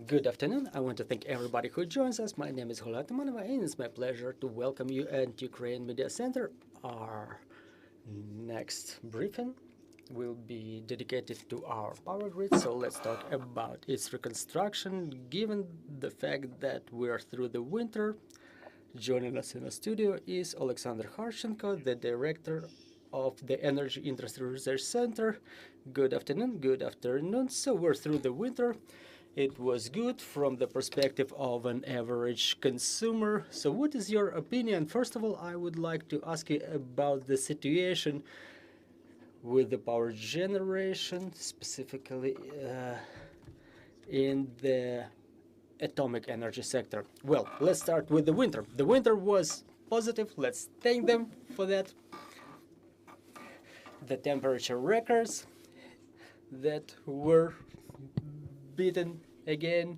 Good afternoon. I want to thank everybody who joins us. My name is Oleksandr, and it's my pleasure to welcome you at Ukraine Media Center. Our next briefing will be dedicated to our power grid, so let's talk about its reconstruction. Given the fact that we're through the winter, joining us in the studio is Oleksandr Kharchenko, the director of the Energy Industry Research Center. Good afternoon. Good afternoon. So we're through the winter. It was good from the perspective of an average consumer. So what is your opinion? First of all, I would like to ask you about the situation with the power generation, specifically in the atomic energy sector. Well, let's start with the winter. The winter was positive. Let's thank them for that. The temperature records that were beaten again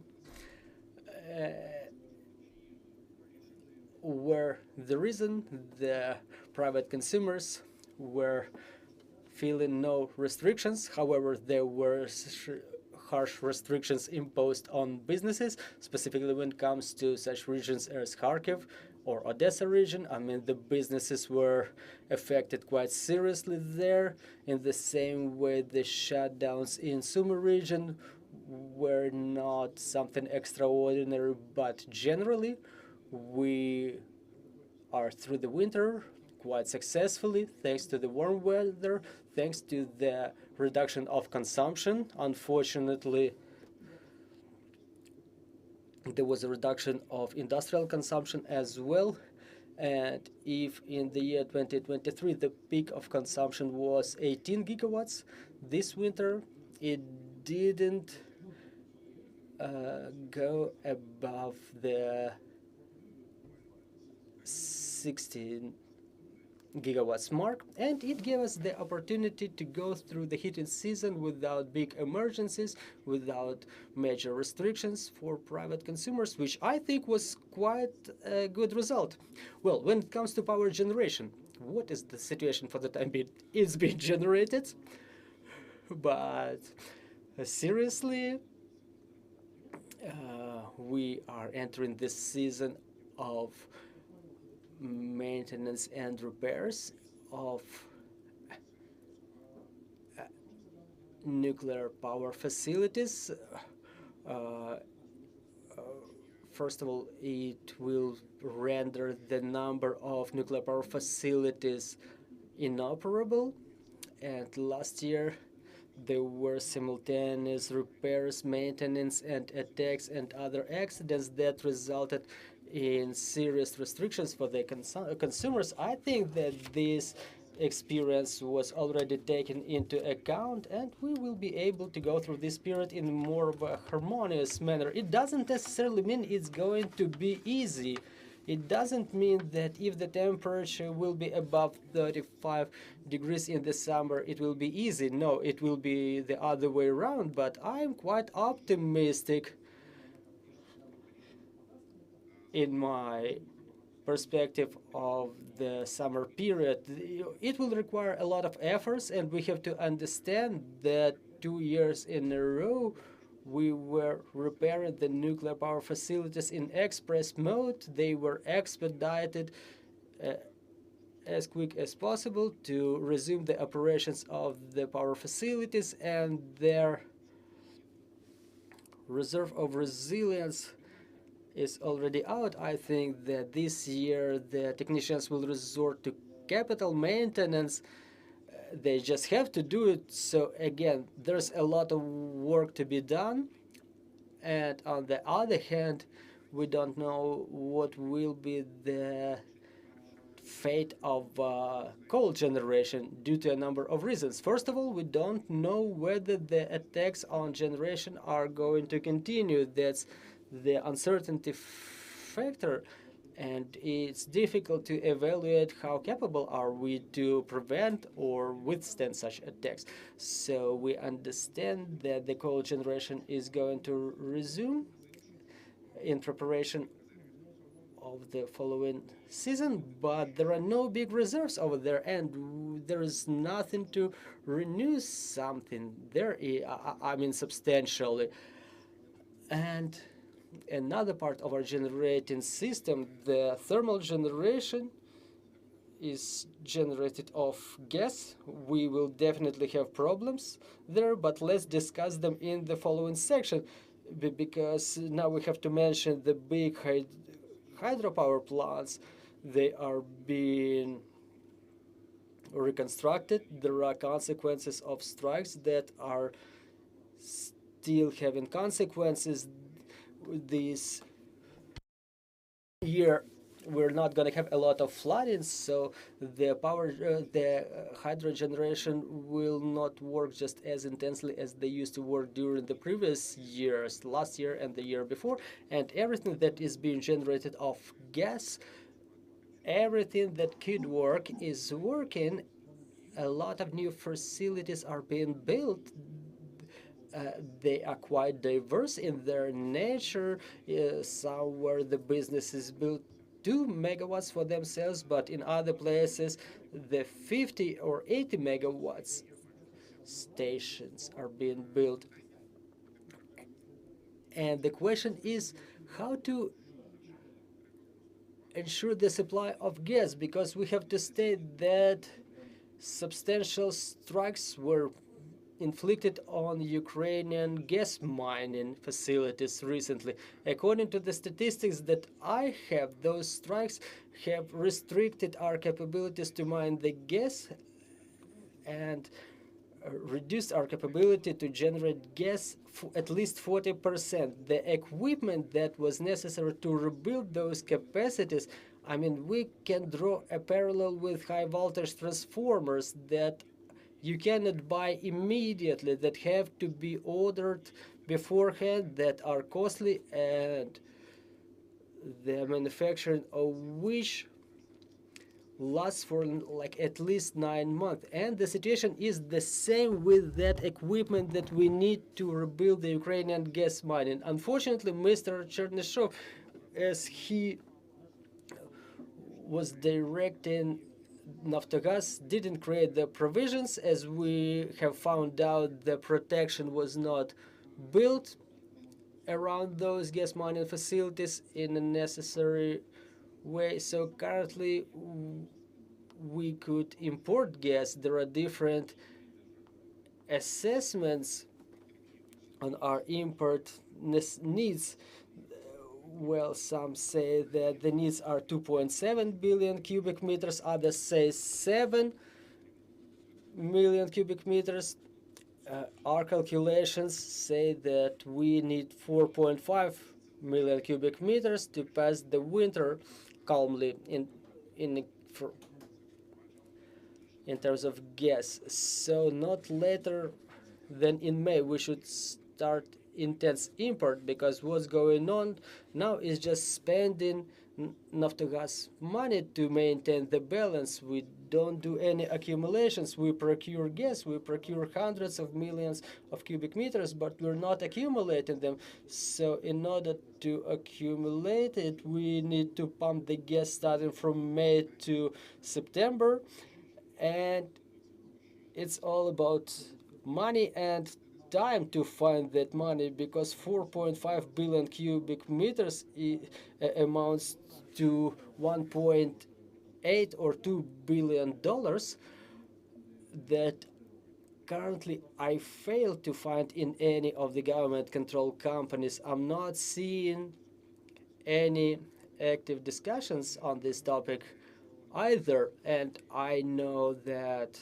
were the reason the private consumers were feeling no restrictions. However, there were harsh restrictions imposed on businesses, specifically when it comes to such regions as Kharkiv or Odessa region. I mean, the businesses were affected quite seriously there. In the same way, the shutdowns in Sumy region were not something extraordinary, but generally we are through the winter quite successfully thanks to the warm weather, thanks to the reduction of consumption. Unfortunately, there was a reduction of industrial consumption as well. And if in the year 2023 the peak of consumption was 18 gigawatts, this winter it didn't go above the 16 gigawatts mark, and it gave us the opportunity to go through the heating season without big emergencies, without major restrictions for private consumers, which I think was quite a good result. Well, when it comes to power generation, what is the situation for the time being? It's being generated, but seriously, we are entering this season of maintenance and repairs of nuclear power facilities. First of all, it will render the number of nuclear power facilities inoperable. And last year, there were simultaneous repairs, maintenance, and attacks and other accidents that resulted in serious restrictions for the consumers. I think that this experience was already taken into account, and we will be able to go through this period in more of a harmonious manner. It doesn't necessarily mean it's going to be easy. It doesn't mean that if the temperature will be above 35 degrees in the summer, it will be easy. No, it will be the other way around, but I'm quite optimistic in my perspective of the summer period. It will require a lot of efforts, and we have to understand that 2 years in a row we were repairing the nuclear power facilities in express mode. They were expedited as quick as possible to resume the operations of the power facilities, and their reserve of resilience is already out. I think that this year the technicians will resort to capital maintenance. They just have to do it. So again, there's a lot of work to be done. And on the other hand, we don't know what will be the fate of coal generation due to a number of reasons. First of all, we don't know whether the attacks on generation are going to continue. That's the uncertainty factor, and it's difficult to evaluate how capable are we to prevent or withstand such attacks. So we understand that the coal generation is going to resume in preparation of the following season, but there are no big reserves over there, and there is nothing to renew something there, I mean substantially. And another part of our generating system, the thermal generation, is generated of gas. We will definitely have problems there, but let's discuss them in the following section, because now we have to mention the big hydropower plants. They are being reconstructed. There are consequences of strikes that are still having consequences. This year we're not going to have a lot of flooding, so the hydro generation will not work just as intensely as they used to work during the previous years, last year and the year before. And everything that is being generated of gas, everything that could work is working. A lot of new facilities are being built. They are quite diverse in their nature. Somewhere the business is built 2 megawatts for themselves, but in other places the 50 or 80 megawatts stations are being built. And the question is how to ensure the supply of gas, because we have to state that substantial strikes were inflicted on Ukrainian gas mining facilities recently. According to the statistics that I have, those strikes have restricted our capabilities to mine the gas and reduced our capability to generate gas at least 40%. The equipment that was necessary to rebuild those capacities, I mean, we can draw a parallel with high voltage transformers that you cannot buy immediately, that have to be ordered beforehand, that are costly, and the manufacturing of which lasts for like at least 9 months. And the situation is the same with that equipment that we need to rebuild the Ukrainian gas mining. Unfortunately, Mr. Chernyshov, as he was directing Naftogaz, didn't create the provisions. As we have found out, the protection was not built around those gas mining facilities in a necessary way. So currently we could import gas. There are different assessments on our import needs. Well, some say that the needs are 2.7 billion cubic meters, others say 7 million cubic meters. Our calculations say that we need 4.5 million cubic meters to pass the winter calmly in in terms of gas. So not later than in May we should start intense import, because what's going on now is just spending Naftogaz money to maintain the balance. We don't do any accumulations. We procure gas, we procure hundreds of millions of cubic meters, but we're not accumulating them. So in order to accumulate it, we need to pump the gas starting from May to September. And it's all about money and time to find that money, because 4.5 billion cubic meters amounts to 1.8 or 2 billion dollars that currently I fail to find in any of the government controlled companies. I'm not seeing any active discussions on this topic either, and I know that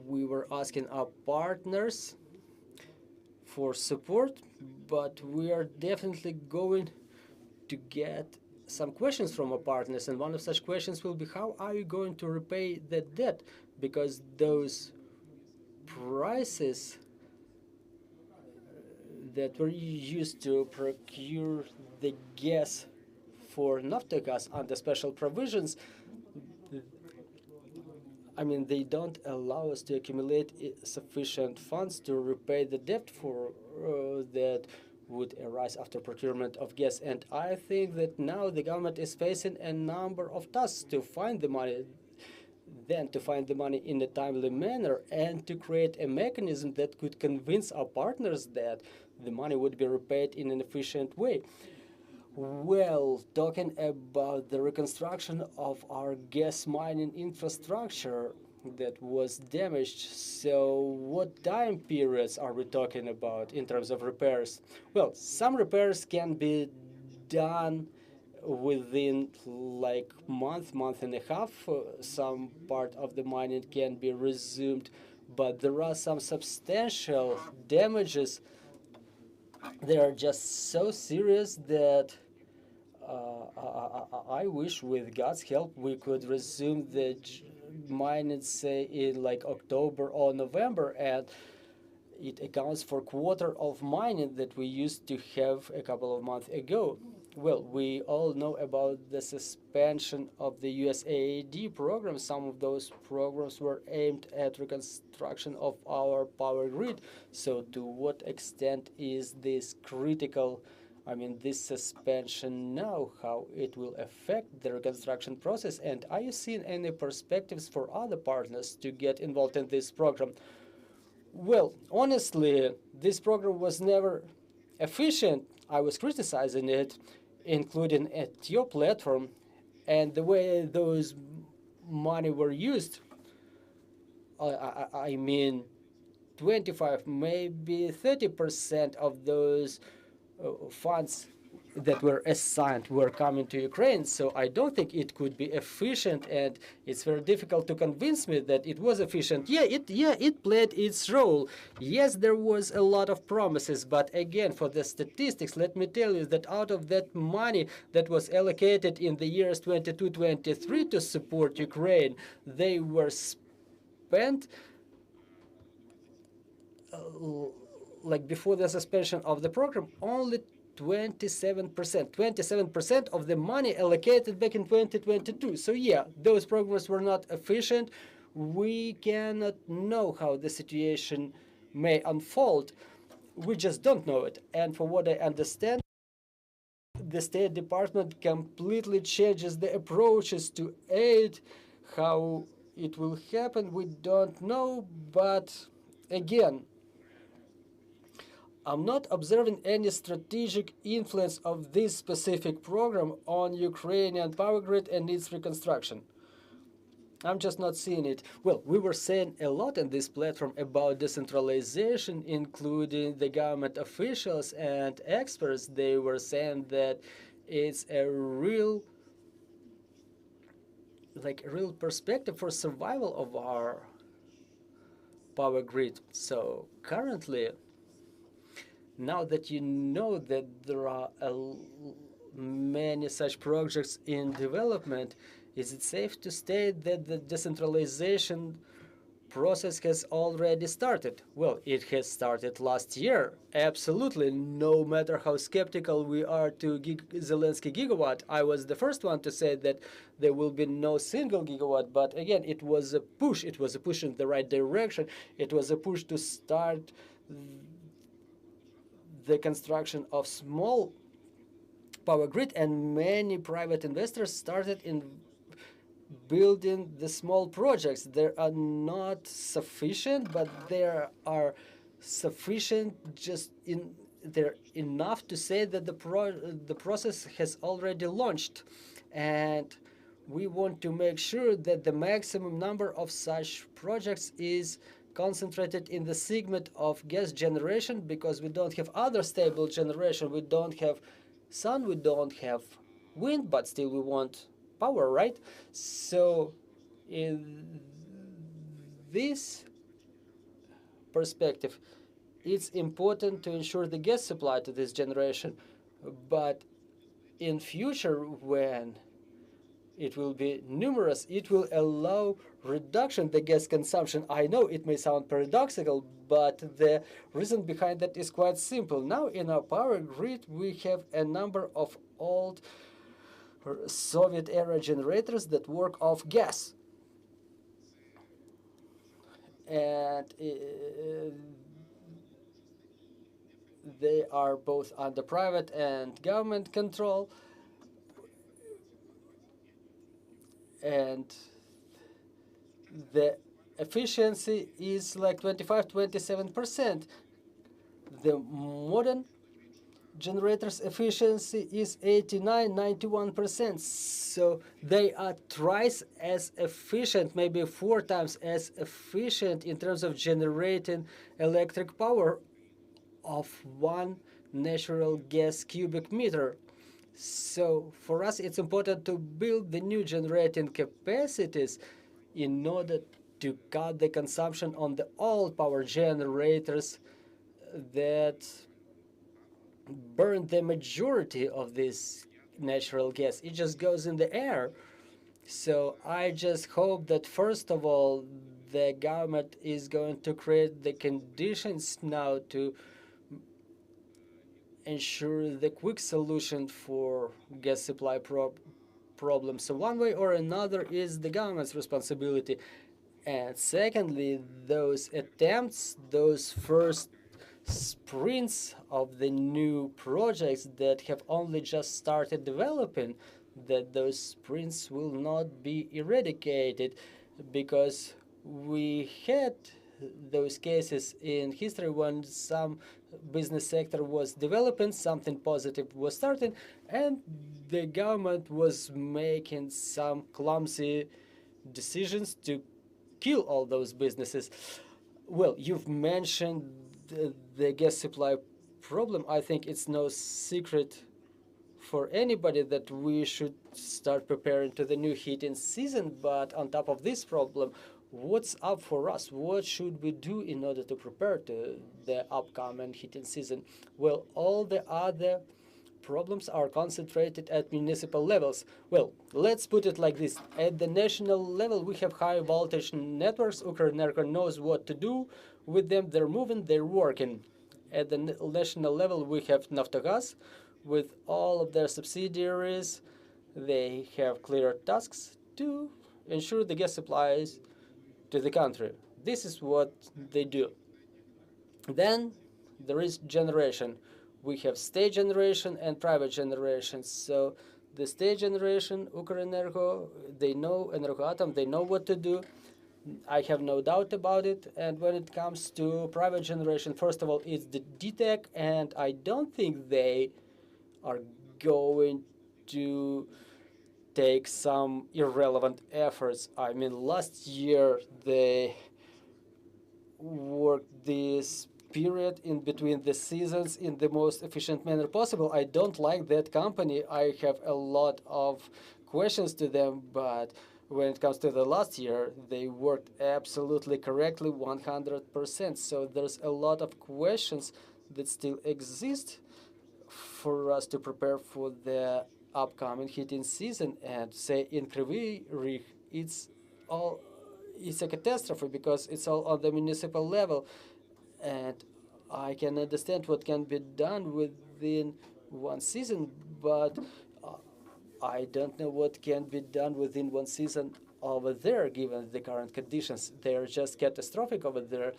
we were asking our partners for support, but we are definitely going to get some questions from our partners, and one of such questions will be, how are you going to repay that debt? Because those prices that were used to procure the gas for Naftogaz under special provisions, I mean, they don't allow us to accumulate sufficient funds to repay the debt for that would arise after procurement of gas. And I think that now the government is facing a number of tasks to find the money. then to find the money in a timely manner and to create a mechanism that could convince our partners that the money would be repaid in an efficient way. Well, talking about the reconstruction of our gas mining infrastructure that was damaged, so what time periods are we talking about in terms of repairs? Well, some repairs can be done within like month and a half. Some part of the mining can be resumed, but there are some substantial damages. They are just so serious that I wish, with God's help, we could resume the mining, say, in like October or November, and it accounts for quarter of mining that we used to have a couple of months ago. Well, we all know about the suspension of the USAID program. Some of those programs were aimed at reconstruction of our power grid. So to what extent is this critical, this suspension now, how it will affect the reconstruction process? And are you seeing any perspectives for other partners to get involved in this program? Well, honestly, this program was never efficient. I was criticizing it, including at your platform, and the way those money were used. I mean, 25, maybe 30% of those funds that were assigned were coming to Ukraine. So I don't think it could be efficient, and it's very difficult to convince me that it was efficient. It played its role. Yes, there was a lot of promises, but again, for the statistics, let me tell you that out of that money that was allocated in the years 22-23 to support Ukraine, they were spent like before the suspension of the program, only 27% of the money allocated back in 2022. So yeah, those programs were not efficient. We cannot know how the situation may unfold. We just don't know it. And for what I understand, the State Department completely changes the approaches to aid. How it will happen, we don't know. But again, I'm not observing any strategic influence of this specific program on Ukrainian power grid and its reconstruction. I'm just not seeing it. Well, we were saying a lot in this platform about decentralization, including the government officials and experts. They were saying that it's a real perspective for survival of our power grid. So currently, now that you know that there are many such projects in development, is it safe to state that the decentralization process has already started? Well, it has started last year. Absolutely. No matter how skeptical we are to Zelensky gigawatt, I was the first one to say that there will be no single gigawatt. But again, it was a push. It was a push in the right direction. It was a push to start the construction of small power grid, and many private investors started in building the small projects. They are not sufficient, but they are sufficient they're enough to say that the process has already launched, and we want to make sure that the maximum number of such projects is concentrated in the segment of gas generation, because we don't have other stable generation. We don't have sun, we don't have wind, but still we want power, right? So in this perspective, it's important to ensure the gas supply to this generation. But in future, when it will be numerous, it will allow reduction the gas consumption. I know it may sound paradoxical, but the reason behind that is quite simple. Now in our power grid, we have a number of old Soviet era generators that work off gas. And they are both under private and government control. And the efficiency is like 25, 27%. The modern generators efficiency is 89, 91%. So they are twice as efficient, maybe 4 times as efficient in terms of generating electric power of 1 natural gas cubic meter. So for us, it's important to build the new generating capacities in order to cut the consumption on the old power generators that burn the majority of this natural gas. It just goes in the air. So I just hope that first of all, the government is going to create the conditions now to ensure the quick solution for gas supply problems. So one way or another is the government's responsibility. And secondly, those attempts, those first sprints of the new projects that have only just started developing, that those sprints will not be eradicated, because we had those cases in history when some business sector was developing, something positive was starting, and the government was making some clumsy decisions to kill all those businesses. Well, you've mentioned the gas supply problem. I think it's no secret for anybody that we should start preparing to the new heating season. But on top of this problem, what's up for us? What should we do in order to prepare to the upcoming heating season? Well, all the other problems are concentrated at municipal levels. Well, let's put it like this. At the national level, we have high voltage networks. Ukrenergo knows what to do with them. They're moving, they're working. At the national level, we have Naftogaz with all of their subsidiaries. They have clear tasks to ensure the gas supplies to the country. This is what they do. Then there is generation. We have state generation and private generation. So the state generation, Ukrenergo, they know, Energoatom, they know what to do. I have no doubt about it. And when it comes to private generation, first of all, it's the DTEC, and I don't think they are going to take some irrelevant efforts. I mean, last year they worked this period in between the seasons in the most efficient manner possible. I don't like that company. I have a lot of questions to them, but when it comes to the last year, they worked absolutely correctly, 100%. So there's a lot of questions that still exist for us to prepare for the upcoming heating season. And say in Kryvyi Rih, it's a catastrophe because it's all on the municipal level. And I can understand what can be done within one season, but I don't know what can be done within one season over there, given the current conditions. They're just catastrophic over there.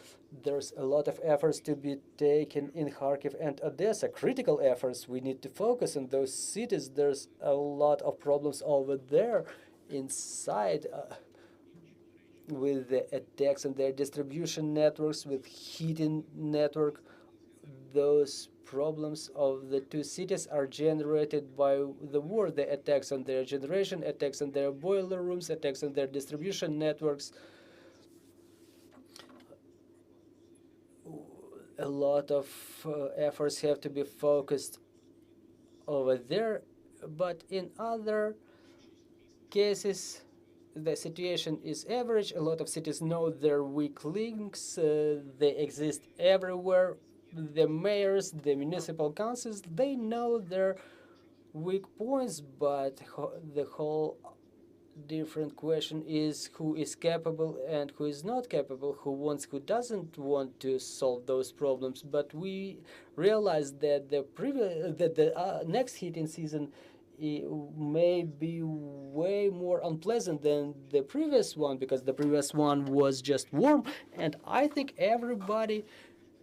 There's a lot of efforts to be taken in Kharkiv and Odessa, critical efforts. We need to focus on those cities. There's a lot of problems over there inside. With the attacks on their distribution networks, with heating network. Those problems of the two cities are generated by the war. The attacks on their generation, attacks on their boiler rooms, attacks on their distribution networks. A lot of efforts have to be focused over there, but in other cases, the situation is average. A lot of cities know their weak links. They exist everywhere. The mayors, the municipal councils, they know their weak points, but the whole different question is who is capable and who is not capable, who doesn't want to solve those problems. But we realize that the next heating season may be way more unpleasant than the previous one, because the previous one was just warm. And I think everybody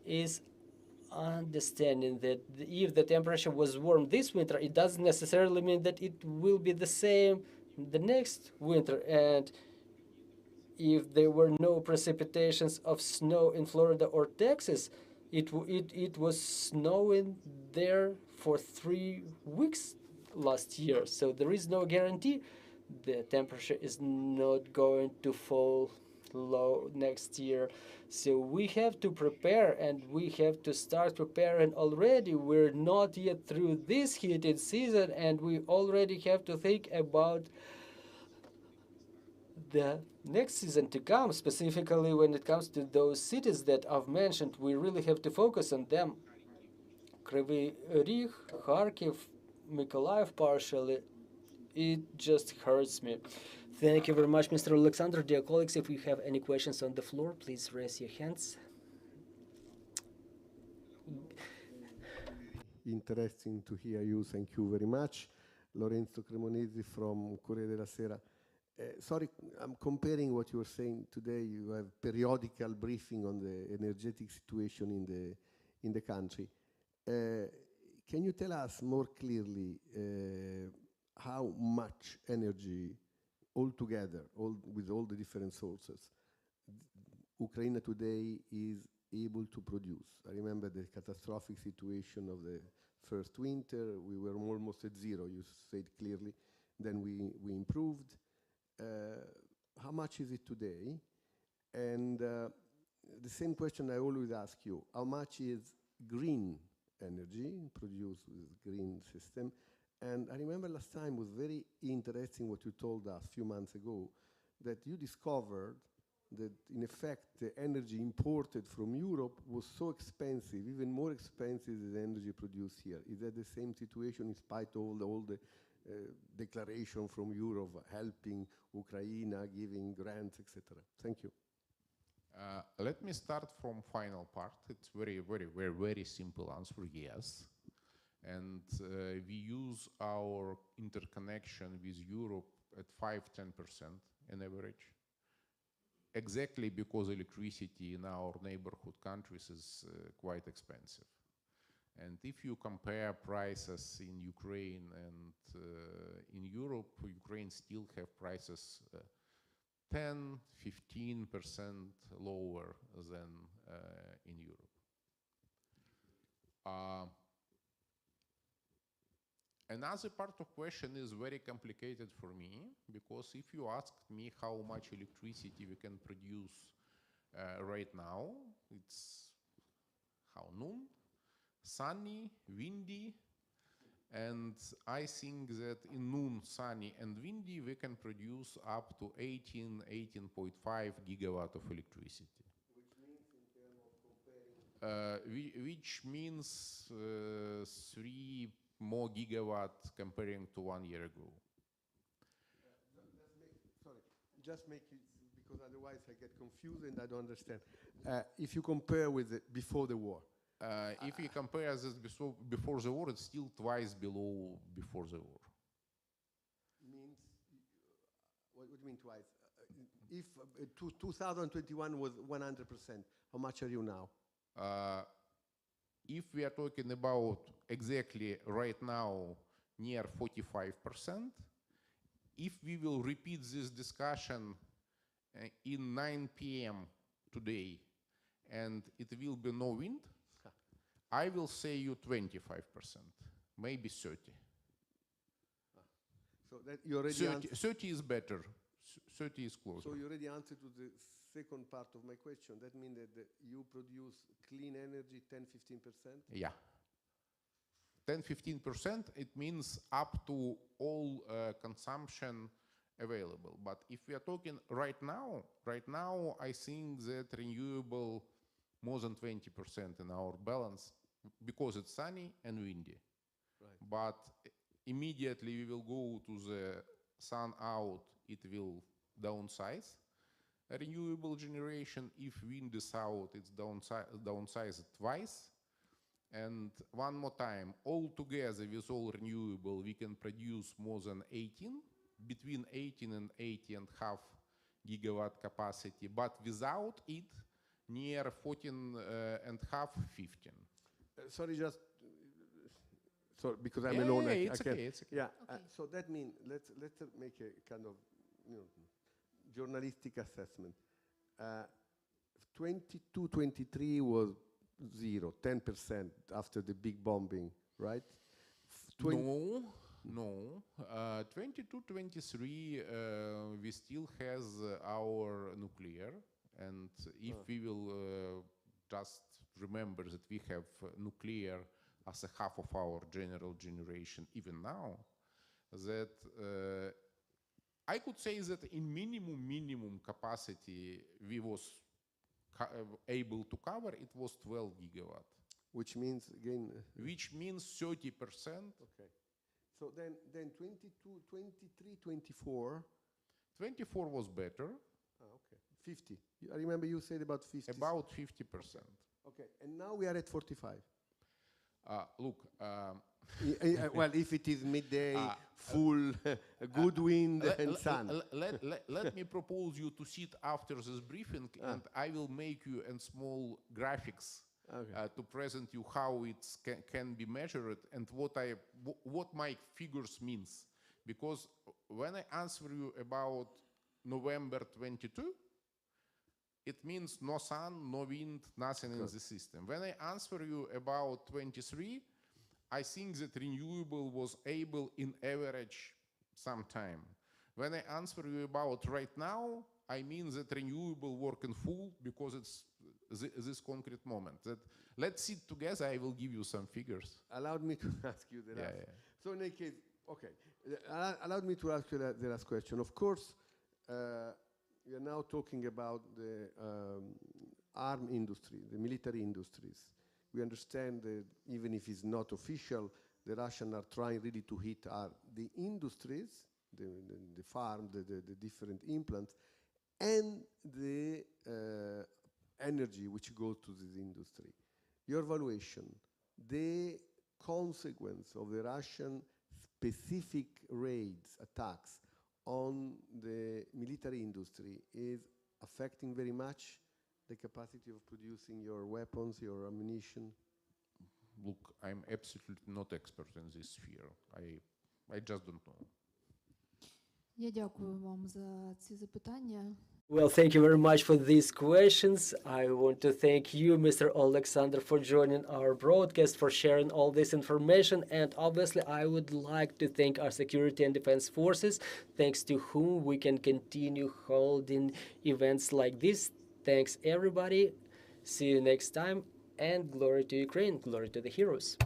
is understanding that if the temperature was warm this winter, it doesn't necessarily mean that it will be the same the next winter. And if there were no precipitations of snow in Florida or Texas, it was snowing there for 3 weeks last year. So there is no guarantee the temperature is not going to fall low next year. So we have to prepare, and we have to start preparing already. We're not yet through this heated season, and we already have to think about the next season to come, specifically when it comes to those cities that I've mentioned. We really have to focus on them. Kryvyi Rih, Kharkiv, Mykolaiv partially. It just hurts me. Thank you very much, Mr. Oleksandr. Dear colleagues, if you have any questions on the floor, please raise your hands. Interesting to hear you. Thank you very much. Lorenzo Cremonesi from Corriere della Sera. Sorry, I'm comparing what you were saying today. You have periodical briefing on the energetic situation in the country. Can you tell us more clearly how much energy altogether, with all the different sources, Ukraine today is able to produce? I remember the catastrophic situation of the first winter. We were almost at zero, you said clearly. Then we improved. How much is it today? And the same question I always ask you, how much is green energy produced with green system? And I remember last time was very interesting what you told us a few months ago, that you discovered that in effect the energy imported from Europe was so expensive, even more expensive than the energy produced here. Is that the same situation in spite of all the declaration from Europe helping Ukraine, giving grants, etc.? Thank you. Let me start from final part. It's very simple answer, yes. And we use our interconnection with Europe at 5-10% in average. Exactly because electricity in our neighborhood countries is quite expensive. And if you compare prices in Ukraine and in Europe, Ukraine still have prices 10-15% lower than in Europe. Another part of question is very complicated for me, because if you asked me how much electricity we can produce right now, it's how noon, sunny, windy, and I think that in noon, sunny and windy, we can produce up to 18.5 gigawatt of electricity. Which means in terms of comparing? Which means 3 more gigawatt comparing to 1 year ago. Just make it, because otherwise I get confused and I don't understand. If you compare with before the war. If you compare this before the war, it's still twice below before the war. Means, what do you mean twice? If 2021 was 100%, how much are you now? If we are talking about exactly right now near 45%, if we will repeat this discussion in 9 p.m. today and it will be no wind, I will say you 25%, maybe 30. So that you already 30 is better. 30 is closer. So you already answered to the second part of my question. That means that you produce clean energy 10-15%? Yeah. 10-15%, it means up to all consumption available. But if we are talking right now I think that renewable more than 20% in our balance, because it's sunny and windy. Right. But immediately we will go to the sun out, it will downsize renewable generation. If wind is out, it's downsized twice. And one more time, all together with all renewable, we can produce more than 18, between 18 and 80.5 gigawatt capacity, but without it, near 14.5, 15. Sorry, just because I'm alone. It's okay. Yeah. Okay. So that means let's make a kind of journalistic assessment. 22-23 was 10% after the big bombing, right? No. 22-23, we still has our nuclear, and if we will just remember that we have nuclear as a half of our general generation even now, that I could say that in minimum capacity we was able to cover, it was 12 gigawatt. Which means, again... Which means 30%. Okay. So then 22, 23, 24... 24 was better. Okay. 50. I remember you said about 50. About 50%. Okay. And now we are at 45. Look... well, if it is midday, full, good wind and sun. Let me propose you to sit after this briefing, and I will make you a small graphics to present you how it can be measured and what my figures means. Because when I answer you about November 22, it means no sun, no wind, nothing in the system. When I answer you about 23, I think that renewable was able in average some time. When I answer you about right now, I mean that renewable work in full because it's this concrete moment. That let's sit together, I will give you some figures. Allowed me to ask you the last. So in any case, okay, allowed me to ask you the last question. Of course, we are now talking about the arm industry, the military industries. We understand that even if it's not official, the Russians are trying really to hit the industries, the farm, the different implants, and the energy which goes to this industry. Your evaluation, the consequence of the Russian specific raids, attacks on the military industry is affecting very much the capacity of producing your weapons, your ammunition? Look, I'm absolutely not expert in this sphere. I just don't know. Я дякую вам за ці запитання. Well, thank you very much for these questions. I want to thank you, Mr. Oleksandr, for joining our broadcast, for sharing all this information. And obviously, I would like to thank our security and defense forces, thanks to whom we can continue holding events like this. Thanks, everybody. See you next time. And glory to Ukraine, glory to the heroes.